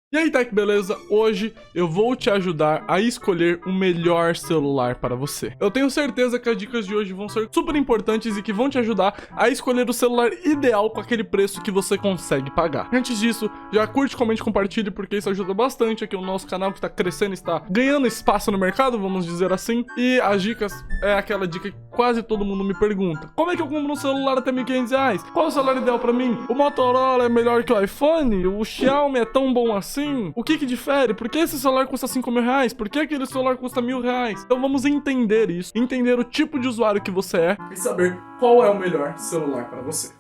E aí, Tech, beleza? Hoje eu vou te ajudar a escolher o melhor celular para você. Eu tenho certeza que as dicas de hoje vão ser super importantes e que vão te ajudar a escolher o celular ideal com aquele preço que você consegue pagar. Antes disso, já curte, comente, compartilhe, porque isso ajuda bastante aqui o nosso canal que está crescendo, está ganhando espaço no mercado, vamos dizer assim. E as dicas é aquela dica que quase todo mundo me pergunta. Como é que eu compro um celular até R$1.500? Qual é o celular ideal para mim? O Motorola é melhor que o iPhone? O Xiaomi é tão bom assim? O que difere? Por que esse celular custa R$5.000? Por que aquele celular custa R$1.000? Então vamos entender isso, entender o tipo de usuário que você é e saber qual é o melhor celular para você.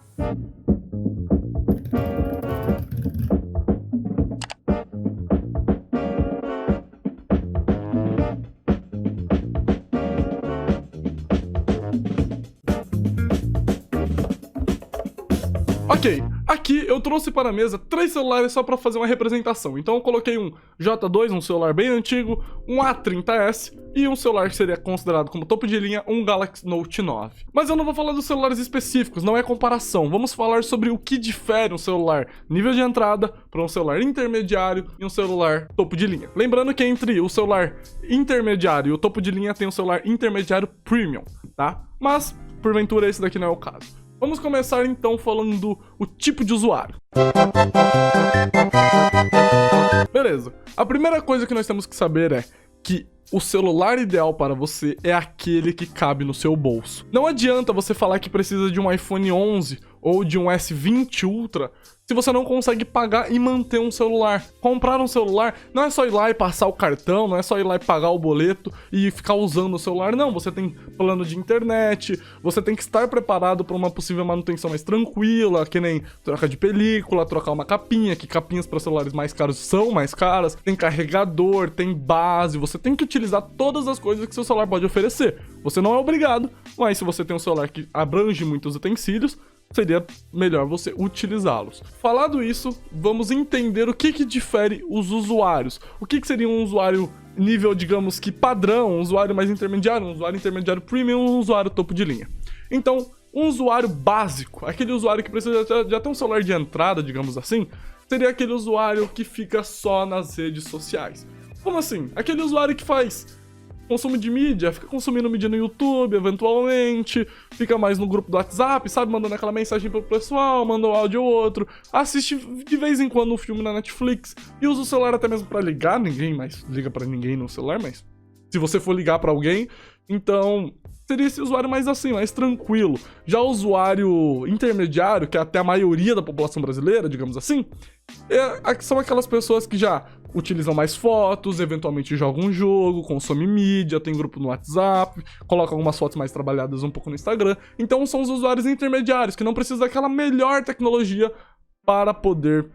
Ok, aqui eu trouxe para a mesa 3 celulares só para fazer uma representação. Então eu coloquei um J2, um celular bem antigo, um A30s e um celular que seria considerado como topo de linha, um Galaxy Note 9. Mas eu não vou falar dos celulares específicos, não é comparação. Vamos falar sobre o que difere um celular nível de entrada para um celular intermediário e um celular topo de linha. Lembrando que entre o celular intermediário e o topo de linha tem um celular intermediário premium, tá? Mas, porventura, esse daqui não é o caso. Vamos começar então falando o tipo de usuário. Beleza, a primeira coisa que nós temos que saber é que o celular ideal para você é aquele que cabe no seu bolso. Não adianta você falar que precisa de um iPhone 11 ou de um S20 Ultra se você não consegue pagar e manter um celular. Comprar um celular não é só ir lá e passar o cartão, não é só ir lá e pagar o boleto e ficar usando o celular, não. Você tem plano de internet, você tem que estar preparado para uma possível manutenção mais tranquila, que nem troca de película, trocar uma capinha, que capinhas para celulares mais caros são mais caras, tem carregador, tem base, você tem que utilizar todas as coisas que seu celular pode oferecer. Você não é obrigado, mas se você tem um celular que abrange muitos utensílios, seria melhor você utilizá-los. Falado isso, vamos entender o que difere os usuários. O que seria um usuário nível, digamos que padrão, um usuário mais intermediário, um usuário intermediário premium, um usuário topo de linha. Então, um usuário básico, aquele usuário que precisa já ter um celular de entrada, digamos assim, seria aquele usuário que fica só nas redes sociais. Como assim? Aquele usuário que faz consumo de mídia, fica consumindo mídia no YouTube, eventualmente, fica mais no grupo do WhatsApp, sabe, mandando aquela mensagem pro pessoal, manda um áudio ou outro, assiste de vez em quando um filme na Netflix e usa o celular até mesmo pra ligar, ninguém mais liga pra ninguém no celular, mas se você for ligar pra alguém, então seria esse usuário mais assim, mais tranquilo. Já o usuário intermediário, que é até a maioria da população brasileira, digamos assim, são aquelas pessoas que já utilizam mais fotos, eventualmente jogam um jogo, consomem mídia, tem grupo no WhatsApp, colocam algumas fotos mais trabalhadas um pouco no Instagram. Então são os usuários intermediários, que não precisam daquela melhor tecnologia para poder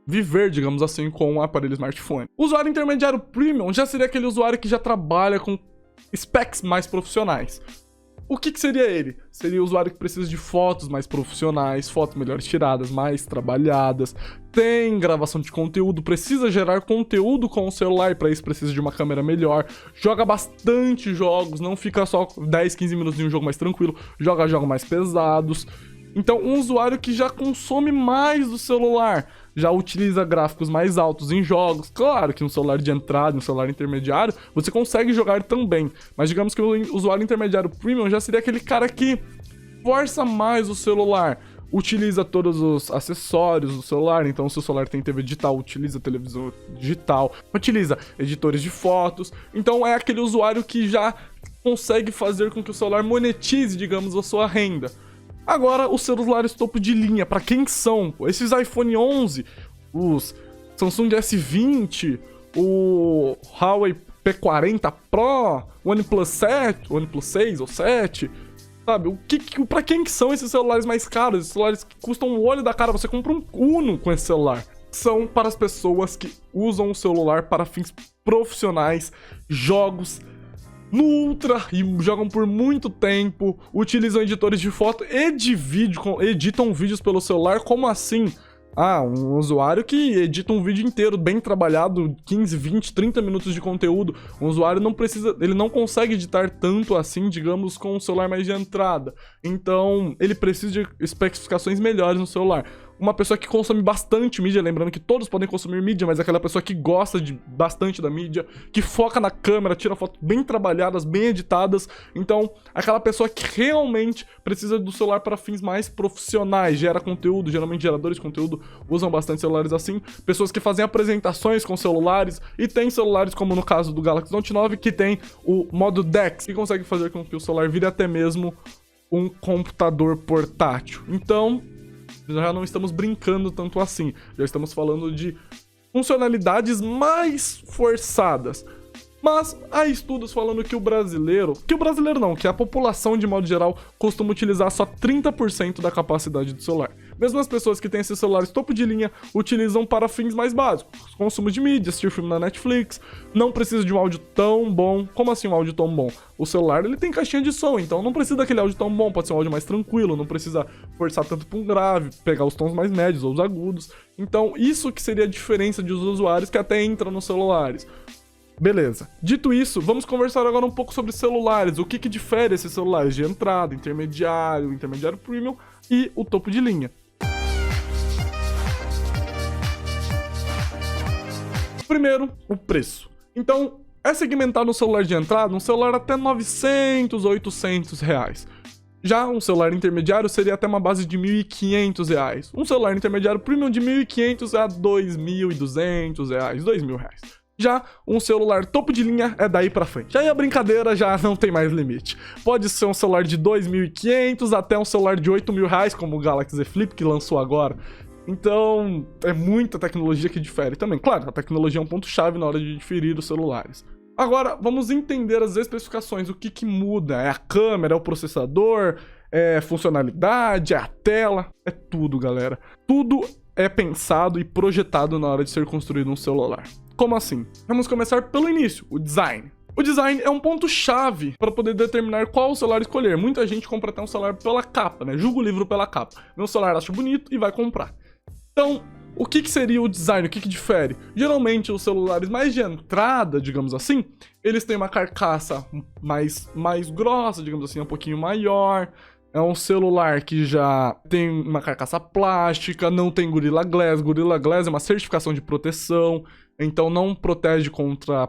viver, digamos assim, com um aparelho smartphone. O usuário intermediário premium já seria aquele usuário que já trabalha com specs mais profissionais. O que seria ele? Seria o usuário que precisa de fotos mais profissionais, fotos melhores tiradas, mais trabalhadas, tem gravação de conteúdo, precisa gerar conteúdo com o celular, e para isso precisa de uma câmera melhor, joga bastante jogos, não fica só 10, 15 minutos de um jogo mais tranquilo, joga jogos mais pesados. Então, um usuário que já consome mais do celular, já utiliza gráficos mais altos em jogos. Claro que um celular de entrada, um celular intermediário, você consegue jogar também. Mas digamos que o usuário intermediário premium já seria aquele cara que força mais o celular. Utiliza todos os acessórios do celular, então se o celular tem TV digital, utiliza televisão digital, utiliza editores de fotos. Então é aquele usuário que já consegue fazer com que o celular monetize, digamos, a sua renda. Agora, os celulares topo de linha, para quem são? Esses iPhone 11, os Samsung S20, o Huawei P40 Pro, o OnePlus 7, o OnePlus 6 ou 7, sabe? Para quem que são esses celulares mais caros? Esses celulares que custam o olho da cara, você compra um Uno com esse celular. São para as pessoas que usam o celular para fins profissionais, jogos no Ultra e jogam por muito tempo, utilizam editores de foto e de vídeo, editam vídeos pelo celular. Como assim? Um usuário que edita um vídeo inteiro, bem trabalhado, 15, 20, 30 minutos de conteúdo. Um usuário não precisa, ele não consegue editar tanto assim, digamos, com um celular mais de entrada. Então, ele precisa de especificações melhores no celular. uma pessoa que consome bastante mídia, lembrando que todos podem consumir mídia, mas aquela pessoa que gosta bastante da mídia, que foca na câmera, tira fotos bem trabalhadas, bem editadas. Então, aquela pessoa que realmente precisa do celular para fins mais profissionais, gera conteúdo, geralmente geradores de conteúdo usam bastante celulares assim, pessoas que fazem apresentações com celulares, e tem celulares como no caso do Galaxy Note 9, que tem o modo DeX, que consegue fazer com que o celular vire até mesmo um computador portátil. Então, já não estamos brincando tanto assim, já estamos falando de funcionalidades mais forçadas. Mas há estudos falando que que a população de modo geral costuma utilizar só 30% da capacidade do celular. Mesmo as pessoas que têm esses celulares topo de linha utilizam para fins mais básicos, consumo de mídia, assistir filme na Netflix, não precisa de um áudio tão bom. Como assim um áudio tão bom? O celular ele tem caixinha de som, então não precisa daquele áudio tão bom, pode ser um áudio mais tranquilo, não precisa forçar tanto para um grave, pegar os tons mais médios ou os agudos. Então isso que seria a diferença de os usuários que até entram nos celulares. Beleza. Dito isso, vamos conversar agora um pouco sobre celulares. O que difere esses celulares de entrada, intermediário premium e o topo de linha. Primeiro, o preço. Então, é segmentado um celular de entrada, um celular até R$900, R$800. Já um celular intermediário seria até uma base de R$1.500. Um celular intermediário premium de R$1.500 a R$2.200, R$2.000. Já um celular topo de linha é daí pra frente. Aí a brincadeira já não tem mais limite. Pode ser um celular de R$2.500 até um celular de R$8.000, como o Galaxy Z Flip que lançou agora. Então, é muita tecnologia que difere também. Claro, a tecnologia é um ponto-chave na hora de diferir os celulares. Agora, vamos entender as especificações. O que muda? É a câmera, é o processador, é funcionalidade, é a tela, é tudo, galera. Tudo é pensado e projetado na hora de ser construído um celular. Como assim? Vamos começar pelo início, o design. O design é um ponto-chave para poder determinar qual celular escolher. Muita gente compra até um celular pela capa, né? Julga o livro pela capa. Vê um celular, acha bonito e vai comprar. Então, o que seria o design? O que difere? Geralmente, os celulares mais de entrada, digamos assim, eles têm uma carcaça mais grossa, digamos assim, um pouquinho maior. É um celular que já tem uma carcaça plástica, não tem Gorilla Glass. Gorilla Glass é uma certificação de proteção, então não protege contra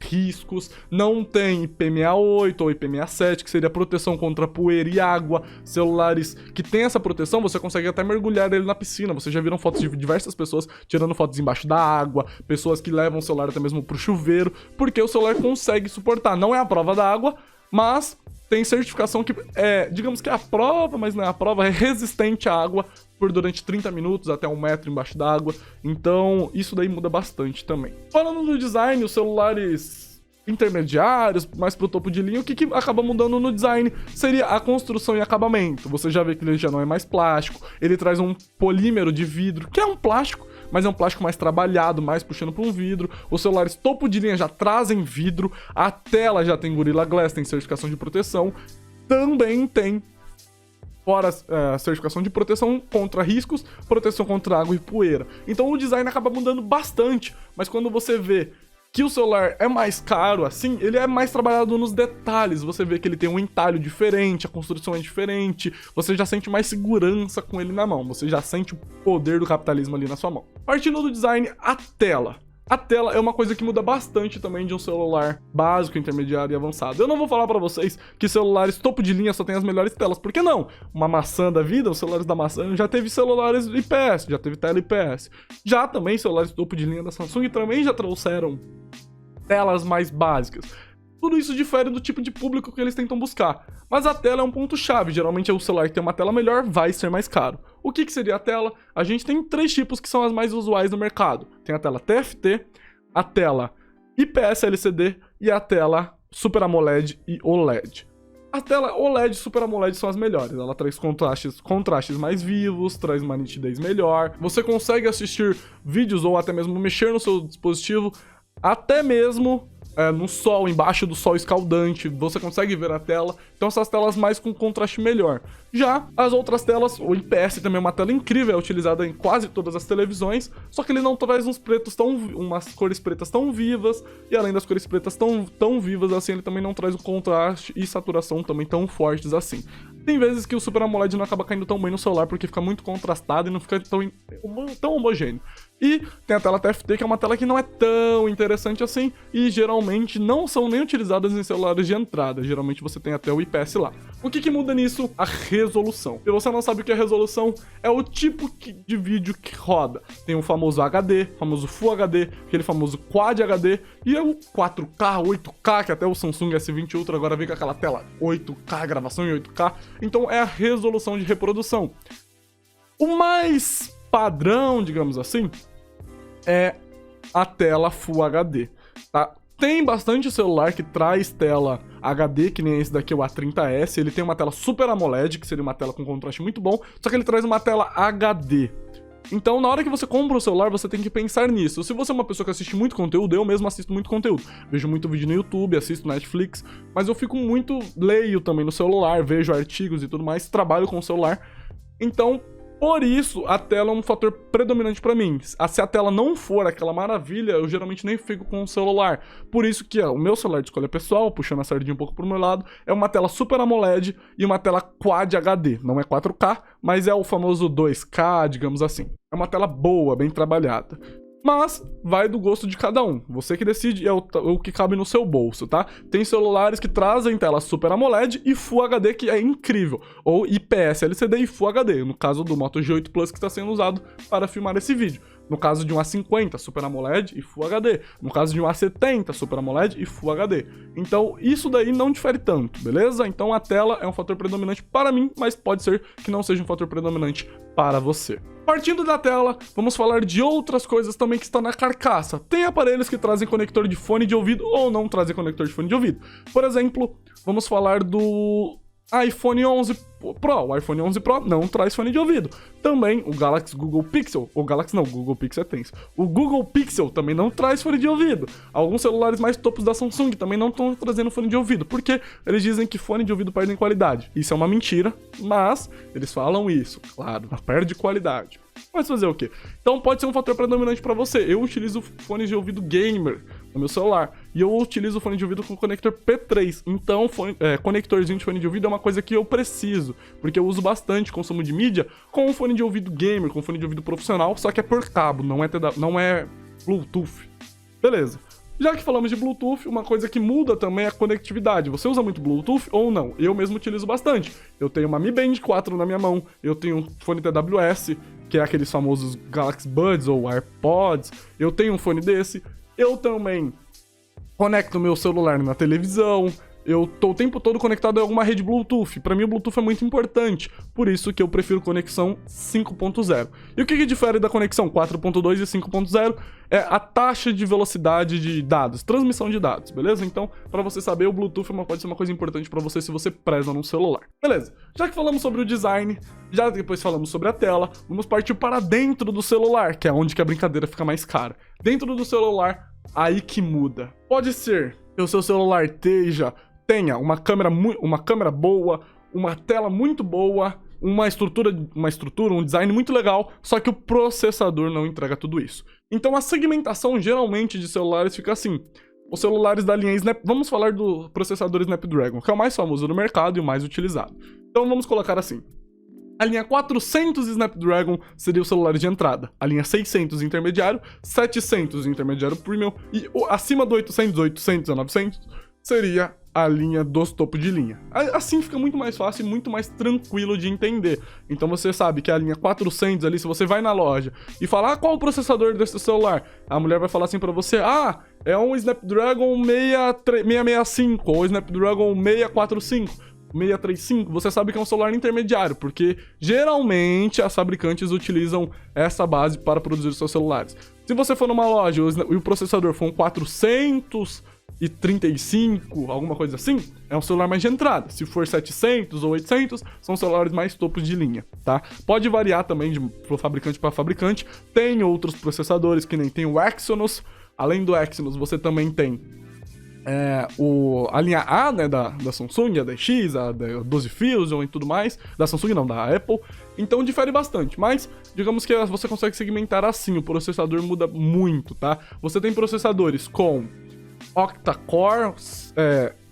riscos, não tem IP68 ou IP67, que seria proteção contra poeira e água. Celulares que tem essa proteção, você consegue até mergulhar ele na piscina. Vocês já viram fotos de diversas pessoas tirando fotos embaixo da água, pessoas que levam o celular até mesmo pro chuveiro, porque o celular consegue suportar. Não é a prova da água, mas tem certificação que é, digamos que é a prova, mas não é a prova, é resistente à água por durante 30 minutos, até 1 metro embaixo d'água. Então, isso daí muda bastante também. Falando do design, os celulares intermediários, mais pro topo de linha, o que acaba mudando no design seria a construção e acabamento. Você já vê que ele já não é mais plástico, ele traz um polímero de vidro, que é um plástico, mas é um plástico mais trabalhado, mais puxando para um vidro. Os celulares topo de linha já trazem vidro, a tela já tem Gorilla Glass, tem certificação de proteção, também tem, fora a certificação de proteção contra riscos, proteção contra água e poeira. Então o design acaba mudando bastante, mas quando você vê que o celular é mais caro, assim, ele é mais trabalhado nos detalhes. Você vê que ele tem um entalhe diferente, a construção é diferente, você já sente mais segurança com ele na mão, você já sente o poder do capitalismo ali na sua mão. Partindo do design, a tela. A tela é uma coisa que muda bastante também de um celular básico, intermediário e avançado. Eu não vou falar pra vocês que celulares topo de linha só tem as melhores telas, porque não? Uma maçã da vida, os celulares da maçã, já teve celulares IPS, já teve tela IPS. Já também celulares topo de linha da Samsung também já trouxeram telas mais básicas. Tudo isso difere do tipo de público que eles tentam buscar. Mas a tela é um ponto-chave. Geralmente o celular que tem uma tela melhor vai ser mais caro. O que seria a tela? A gente tem 3 tipos que são as mais usuais no mercado. Tem a tela TFT, a tela IPS LCD e a tela Super AMOLED e OLED. A tela OLED e Super AMOLED são as melhores. Ela traz contrastes mais vivos, traz uma nitidez melhor. Você consegue assistir vídeos ou até mesmo mexer no seu dispositivo, até mesmo no sol, embaixo do sol escaldante, você consegue ver a tela. Então essas telas mais com contraste melhor. Já as outras telas, o IPS também é uma tela incrível, é utilizada em quase todas as televisões, só que ele não traz umas cores pretas tão vivas, e além das cores pretas tão vivas assim, ele também não traz um contraste e saturação também tão fortes assim. Tem vezes que o Super AMOLED não acaba caindo tão bem no celular porque fica muito contrastado e não fica tão homogêneo. E tem a tela TFT, que é uma tela que não é tão interessante assim e geralmente não são nem utilizadas em celulares de entrada. Geralmente você tem até o IPS lá. O que muda nisso? A resolução. Se você não sabe o que é resolução, é o tipo de vídeo que roda. Tem o famoso HD, famoso Full HD, aquele famoso Quad HD e é o 4K, 8K, que até o Samsung S20 Ultra agora vem com aquela tela 8K, gravação em 8K. Então é a resolução de reprodução. O mais padrão, digamos assim, é a tela Full HD, tá? Tem bastante celular que traz tela HD, que nem esse daqui, o A30s. Ele tem uma tela Super AMOLED, que seria uma tela com contraste muito bom, só que ele traz uma tela HD. Então, na hora que você compra o celular, você tem que pensar nisso. Se você é uma pessoa que assiste muito conteúdo, eu mesmo assisto muito conteúdo. Vejo muito vídeo no YouTube, assisto Netflix, mas eu fico muito... leio também no celular, vejo artigos e tudo mais, trabalho com o celular. Então, por isso, a tela é um fator predominante pra mim. Se a tela não for aquela maravilha, eu geralmente nem fico com o celular. Por isso que o meu celular de escolha pessoal, puxando a sardinha um pouco pro meu lado, é uma tela Super AMOLED e uma tela Quad HD. Não é 4K, mas é o famoso 2K, digamos assim. É uma tela boa, bem trabalhada. Mas vai do gosto de cada um. Você que decide, é o que cabe no seu bolso, tá? Tem celulares que trazem tela Super AMOLED e Full HD, que é incrível. Ou IPS LCD e Full HD, no caso do Moto G8 Plus que está sendo usado para filmar esse vídeo. No caso de um A50 Super AMOLED e Full HD. No caso de um A70 Super AMOLED e Full HD. Então isso daí não difere tanto, beleza? Então a tela é um fator predominante para mim, mas pode ser que não seja um fator predominante para você. Partindo da tela, vamos falar de outras coisas também que estão na carcaça. Tem aparelhos que trazem conector de fone de ouvido ou não trazem conector de fone de ouvido. Por exemplo, vamos falar do iPhone 11 Pro. O iPhone 11 Pro não traz fone de ouvido. Também o Galaxy Google Pixel, ou Galaxy não, Google Pixel é tenso. O Google Pixel também não traz fone de ouvido. Alguns celulares mais topos da Samsung também não estão trazendo fone de ouvido, porque eles dizem que fone de ouvido perde em qualidade. Isso é uma mentira, mas eles falam isso, claro, perde qualidade. Mas fazer o quê? Então pode ser um fator predominante para você. Eu utilizo fones de ouvido gamer no meu celular e eu utilizo fone de ouvido com conector P3. Então conectorzinho de fone de ouvido é uma coisa que eu preciso, porque eu uso bastante consumo de mídia com fone de ouvido gamer, com fone de ouvido profissional, só que é por cabo, não é Bluetooth. Beleza. Já que falamos de Bluetooth, uma coisa que muda também é a conectividade. Você usa muito Bluetooth ou não? Eu mesmo utilizo bastante. Eu tenho uma Mi Band 4 na minha mão, eu tenho um fone TWS, que é aqueles famosos Galaxy Buds ou AirPods, eu tenho um fone desse, eu também conecto meu celular na televisão, eu tô o tempo todo conectado a alguma rede Bluetooth. Pra mim o Bluetooth é muito importante, por isso que eu prefiro conexão 5.0. E o que difere da conexão 4.2 e 5.0 é a taxa de velocidade de dados, transmissão de dados, beleza? Então, pra você saber, o Bluetooth pode ser uma coisa importante pra você se você preza num celular. Beleza, já que falamos sobre o design, já depois falamos sobre a tela, vamos partir para dentro do celular, que é onde que a brincadeira fica mais cara. Dentro do celular, aí que muda. Pode ser que o seu celular tenha uma câmera boa, uma tela muito boa, uma estrutura, um design muito legal, só que o processador não entrega tudo isso. Então a segmentação geralmente de celulares fica assim. Os celulares da linha vamos falar do processador Snapdragon, que é o mais famoso no mercado e o mais utilizado. Então vamos colocar assim. A linha 400 Snapdragon seria o celular de entrada. A linha 600 intermediário, 700 intermediário premium e acima do 800, 800 a 900 seria a linha dos topo de linha. Assim fica muito mais fácil e muito mais tranquilo de entender. Então você sabe que a linha 400 ali, se você vai na loja e falar qual o processador desse celular, a mulher vai falar assim pra você, é um Snapdragon 665 ou Snapdragon 645. 635, você sabe que é um celular intermediário, porque geralmente as fabricantes utilizam essa base para produzir seus celulares. Se você for numa loja e o processador for um 435, alguma coisa assim, é um celular mais de entrada. Se for 700 ou 800, são celulares mais topos de linha, tá? Pode variar também de fabricante para fabricante. Tem outros processadores, que nem tem o Exynos. Além do Exynos, você também tem a linha A, né, da Samsung, a DX, a 12 Fusion e tudo mais. Da Samsung não, da Apple. Então difere bastante, mas digamos que você consegue segmentar assim, o processador muda muito, tá? Você tem processadores com octa-core,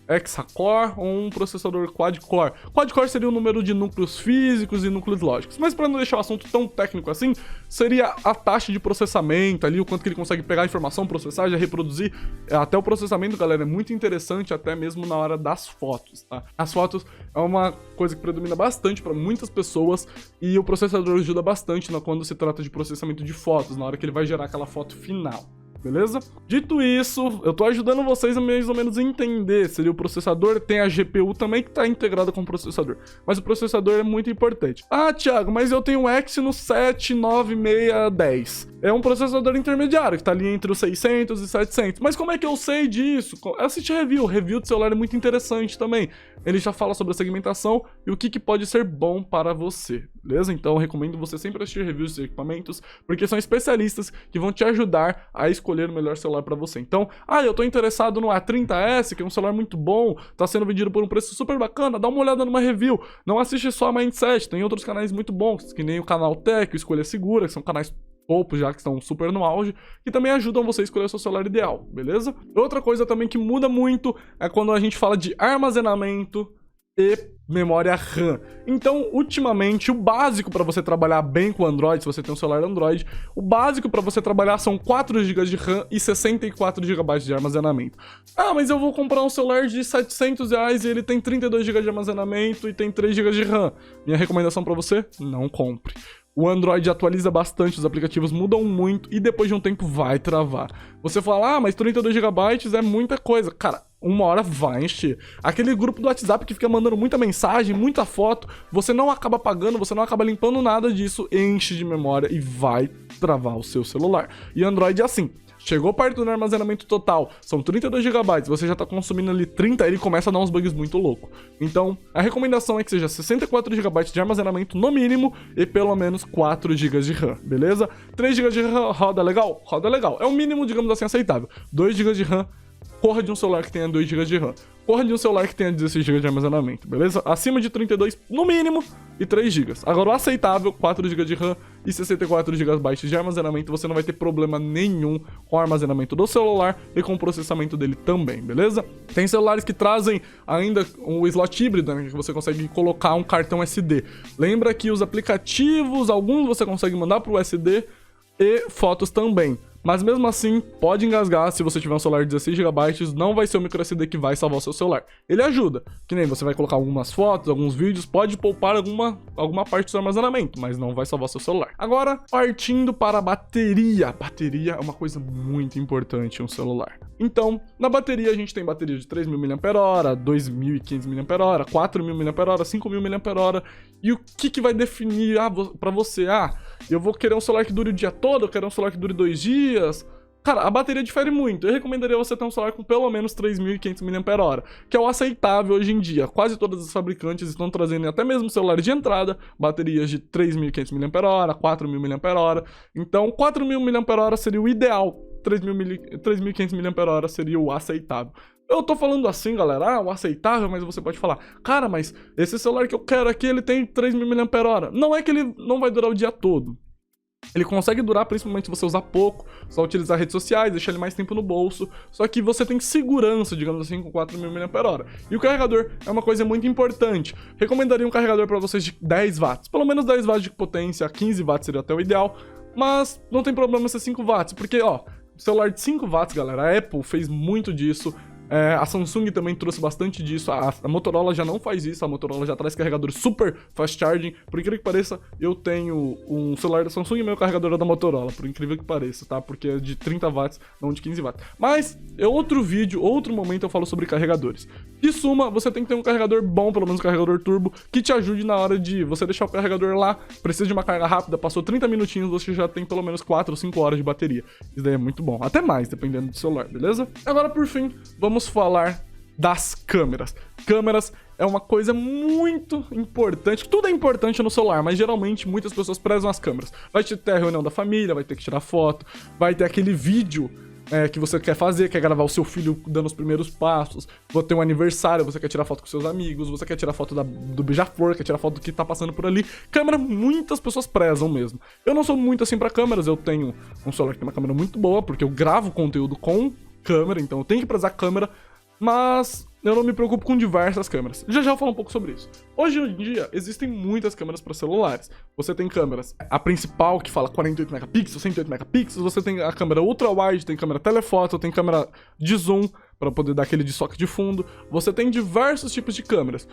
hexa-core ou um processador quad-core. Quad-core seria o número de núcleos físicos e núcleos lógicos, mas para não deixar o assunto tão técnico assim, seria a taxa de processamento ali, o quanto que ele consegue pegar a informação, processar, já reproduzir. Até o processamento, galera, é muito interessante, até mesmo na hora das fotos, tá? As fotos é uma coisa que predomina bastante para muitas pessoas e o processador ajuda bastante quando se trata de processamento de fotos, na hora que ele vai gerar aquela foto final. Beleza? Dito isso, eu tô ajudando vocês a mais ou menos entender. Seria o processador, tem a GPU também que tá integrada com o processador. Mas o processador é muito importante. Ah, Thiago, mas eu tenho um Exynos 79610. É um processador intermediário, que tá ali entre os 600 e 700. Mas como é que eu sei disso? Assiste review. Review de celular é muito interessante também. Ele já fala sobre a segmentação e o que pode ser bom para você, beleza? Então eu recomendo você sempre assistir reviews de equipamentos, porque são especialistas que vão te ajudar a escolher o melhor celular para você. Então, eu tô interessado no A30s, que é um celular muito bom, tá sendo vendido por um preço super bacana, dá uma olhada numa review. Não assiste só a Mindset, tem outros canais muito bons, que nem o canal Tech, o Escolha Segura, que são canais topo já que estão super no auge, que também ajudam você a escolher o seu celular ideal, beleza? Outra coisa também que muda muito é quando a gente fala de armazenamento e memória RAM. Então, ultimamente, o básico para você trabalhar bem com Android, se você tem um celular Android, o básico para você trabalhar são 4 GB de RAM e 64 GB de armazenamento. Ah, mas eu vou comprar um celular de R$700 e ele tem 32 GB de armazenamento e tem 3 GB de RAM. Minha recomendação para você? Não compre. O Android atualiza bastante, os aplicativos mudam muito e depois de um tempo vai travar. Você fala, mas 32 GB é muita coisa. Cara, uma hora vai encher. Aquele grupo do WhatsApp que fica mandando muita mensagem, muita foto, você não acaba apagando, você não acaba limpando nada disso, enche de memória e vai travar o seu celular. E Android é assim. Chegou perto do armazenamento total, são 32 GB, você já tá consumindo ali 30, ele começa a dar uns bugs muito loucos. Então, a recomendação é que seja 64 GB de armazenamento no mínimo e pelo menos 4 GB de RAM, beleza? 3 GB de RAM roda legal? Roda legal. É o mínimo, digamos assim, aceitável. 2 GB de RAM, corra de um celular que tenha 2 GB de RAM. Corra de um celular que tenha 16 GB de armazenamento, beleza? Acima de 32, no mínimo, e 3 GB. Agora, o aceitável, 4 GB de RAM e 64 GB de armazenamento, você não vai ter problema nenhum com o armazenamento do celular e com o processamento dele também, beleza? Tem celulares que trazem ainda o slot híbrido, né, que você consegue colocar um cartão SD. Lembra que os aplicativos, alguns você consegue mandar para o SD e fotos também. Mas mesmo assim, pode engasgar. Se você tiver um celular de 16 GB, não vai ser o microSD que vai salvar o seu celular. Ele ajuda, que nem você vai colocar algumas fotos, alguns vídeos, pode poupar alguma parte do seu armazenamento, mas não vai salvar o seu celular. Agora, partindo para a bateria. Bateria é uma coisa muito importante em um celular. Então, na bateria a gente tem bateria de 3.000 mAh, 2.500 mAh, 4.000 mAh, 5.000 mAh. E o que vai definir para você? Eu vou querer um celular que dure o dia todo, eu quero um celular que dure 2 dias. Cara, a bateria difere muito. Eu recomendaria você ter um celular com pelo menos 3.500 mAh, que é o aceitável hoje em dia. Quase todas as fabricantes estão trazendo, até mesmo celulares de entrada, baterias de 3.500 mAh, 4.000 mAh. Então, 4.000 mAh seria o ideal. 3.500 mAh seria o aceitável. Eu tô falando assim, galera, o aceitável, mas você pode falar, cara, mas esse celular que eu quero aqui, ele tem 3.000 mAh. Não é que ele não vai durar o dia todo. Ele consegue durar, principalmente se você usar pouco, só utilizar redes sociais, deixar ele mais tempo no bolso. Só que você tem segurança, digamos assim, com 4.000 mAh. E o carregador é uma coisa muito importante. Recomendaria um carregador para vocês de 10 watts. Pelo menos 10 watts de potência, 15 watts seria até o ideal. Mas não tem problema ser 5 watts, porque, celular de 5 watts, galera, a Apple fez muito disso. A Samsung também trouxe bastante disso, a Motorola já não faz isso, a Motorola já traz carregadores super fast charging. Por incrível que pareça, eu tenho um celular da Samsung e meu carregador é da Motorola, por incrível que pareça, tá? Porque é de 30 watts, não de 15 watts. Mas, é outro vídeo, outro momento eu falo sobre carregadores. De suma, você tem que ter um carregador bom, pelo menos um carregador turbo, que te ajude na hora de você deixar o carregador lá, precisa de uma carga rápida, passou 30 minutinhos, você já tem pelo menos 4 ou 5 horas de bateria. Isso daí é muito bom, até mais, dependendo do celular, beleza? Agora, por fim, vamos falar das câmeras. Câmeras é uma coisa muito importante. Tudo é importante no celular, mas geralmente muitas pessoas prezam as câmeras. Vai ter a reunião da família, vai ter que tirar foto, vai ter aquele vídeo que você quer fazer, quer gravar o seu filho dando os primeiros passos, vou ter um aniversário, você quer tirar foto com seus amigos, você quer tirar foto do beija-flor, quer tirar foto do que tá passando por ali. Câmera, muitas pessoas prezam mesmo. Eu não sou muito assim pra câmeras, eu tenho um celular que tem uma câmera muito boa, porque eu gravo conteúdo com câmera, então eu tenho que prezar câmera, mas eu não me preocupo com diversas câmeras. Já eu falo um pouco sobre isso. Hoje em dia, existem muitas câmeras para celulares. Você tem câmeras, a principal que fala 48 megapixels, 108 megapixels, você tem a câmera ultra-wide, tem câmera telefoto, tem câmera de zoom, para poder dar aquele desfoque de fundo. Você tem diversos tipos de câmeras.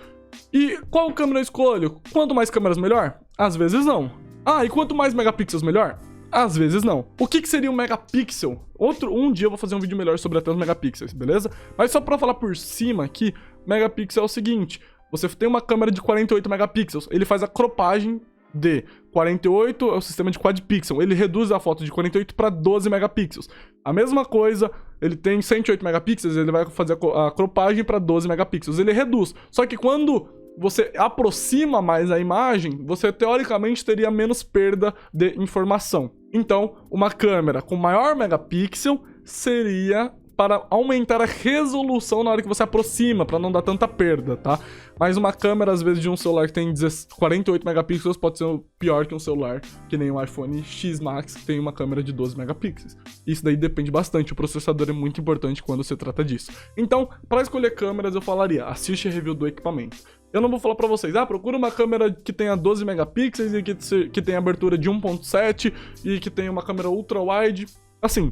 E qual câmera eu escolho? Quanto mais câmeras, melhor? Às vezes não. Ah, e quanto mais megapixels, melhor? Às vezes não. O que seria um megapixel? Um dia eu vou fazer um vídeo melhor sobre até os megapixels, beleza? Mas só pra falar por cima aqui, megapixel é o seguinte: você tem uma câmera de 48 megapixels, ele faz a cropagem de 48, é o sistema de quad pixel, ele reduz a foto de 48 para 12 megapixels. A mesma coisa, ele tem 108 megapixels, ele vai fazer a cropagem para 12 megapixels, ele reduz. Só que quando você aproxima mais a imagem, você teoricamente teria menos perda de informação. Então, uma câmera com maior megapixel seria para aumentar a resolução na hora que você aproxima, para não dar tanta perda, tá? Mas uma câmera, às vezes, de um celular que tem 48 megapixels pode ser pior que um celular que nem o iPhone X Max, que tem uma câmera de 12 megapixels. Isso daí depende bastante, o processador é muito importante quando se trata disso. Então, para escolher câmeras, eu falaria, assiste a review do equipamento. Eu não vou falar pra vocês, procura uma câmera que tenha 12 megapixels e que tenha abertura de 1.7 e que tenha uma câmera ultra-wide. Assim,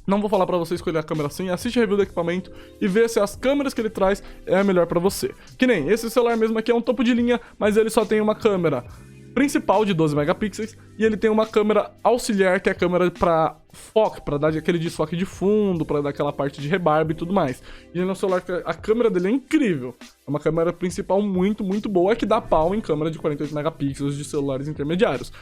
não vou falar pra você escolher a câmera assim, assiste a review do equipamento e vê se as câmeras que ele traz é a melhor pra você. Que nem esse celular mesmo aqui é um topo de linha, mas ele só tem uma câmera principal de 12 megapixels e ele tem uma câmera auxiliar, que é a câmera pra foco, pra dar aquele desfoque de fundo, pra dar aquela parte de rebarba e tudo mais. E no celular, a câmera dele é incrível. É uma câmera principal muito, muito boa, que dá pau em câmera de 48 megapixels de celulares intermediários.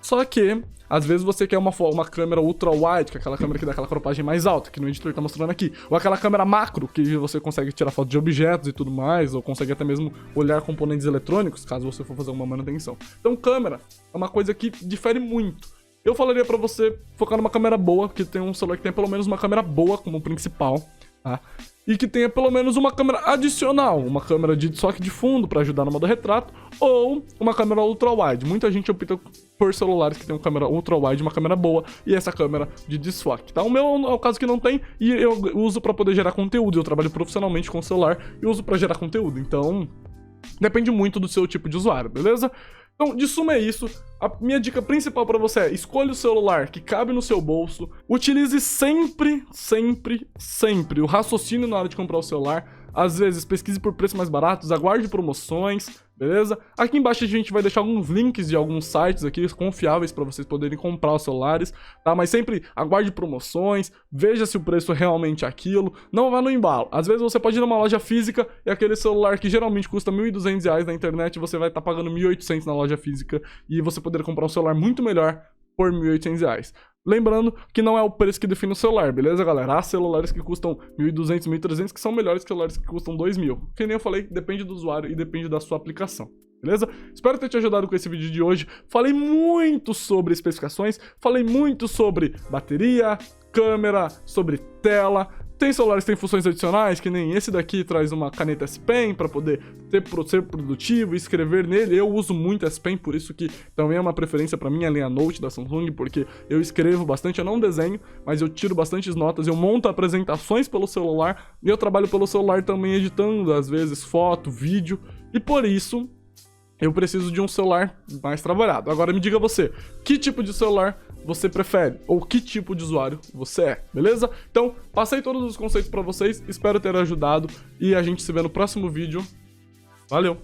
Só que, às vezes você quer uma câmera ultra-wide, que é aquela câmera que dá aquela cropagem mais alta, que no editor tá mostrando aqui. Ou aquela câmera macro, que você consegue tirar foto de objetos e tudo mais, ou consegue até mesmo olhar componentes eletrônicos, caso você for fazer uma manutenção. Então, câmera é uma coisa que difere muito. Eu falaria pra você focar numa câmera boa, que tem um celular que tenha pelo menos uma câmera boa como principal, tá? E que tenha pelo menos uma câmera adicional, uma câmera de desfoque de fundo para ajudar no modo retrato, ou uma câmera ultra-wide. Muita gente opta por celulares que tem uma câmera ultra-wide, uma câmera boa, e essa câmera de desfoque, tá? O meu é o caso que não tem, e eu uso para poder gerar conteúdo. Eu trabalho profissionalmente com o celular e uso para gerar conteúdo, então depende muito do seu tipo de usuário, beleza? Então, de suma é isso. A minha dica principal para você é: escolha o celular que cabe no seu bolso. Utilize sempre, sempre, sempre o raciocínio na hora de comprar o celular. Às vezes, pesquise por preços mais baratos, aguarde promoções, beleza? Aqui embaixo a gente vai deixar alguns links de alguns sites aqui confiáveis para vocês poderem comprar os celulares, tá? Mas sempre aguarde promoções, veja se o preço é realmente aquilo, não vá no embalo. Às vezes você pode ir numa loja física e aquele celular que geralmente custa R$ 1.200 na internet, você vai estar pagando R$ 1.800 na loja física e você poder comprar um celular muito melhor por R$ 1.800. Lembrando que não é o preço que define o celular, beleza, galera? Há celulares que custam 1.200, 1.300 que são melhores que celulares que custam 2.000. Que nem eu falei, depende do usuário e depende da sua aplicação, beleza? Espero ter te ajudado com esse vídeo de hoje. Falei muito sobre especificações, falei muito sobre bateria, câmera, sobre tela. Tem celulares que têm funções adicionais, que nem esse daqui traz uma caneta S Pen para poder ser produtivo e escrever nele. Eu uso muito S Pen, por isso que também é uma preferência para minha linha Note da Samsung, porque eu escrevo bastante, eu não desenho, mas eu tiro bastantes notas, eu monto apresentações pelo celular e eu trabalho pelo celular também editando, às vezes, foto, vídeo, e por isso eu preciso de um celular mais trabalhado. Agora me diga você, que tipo de celular você prefere? Ou que tipo de usuário você é, beleza? Então, passei todos os conceitos pra vocês, espero ter ajudado e a gente se vê no próximo vídeo. Valeu!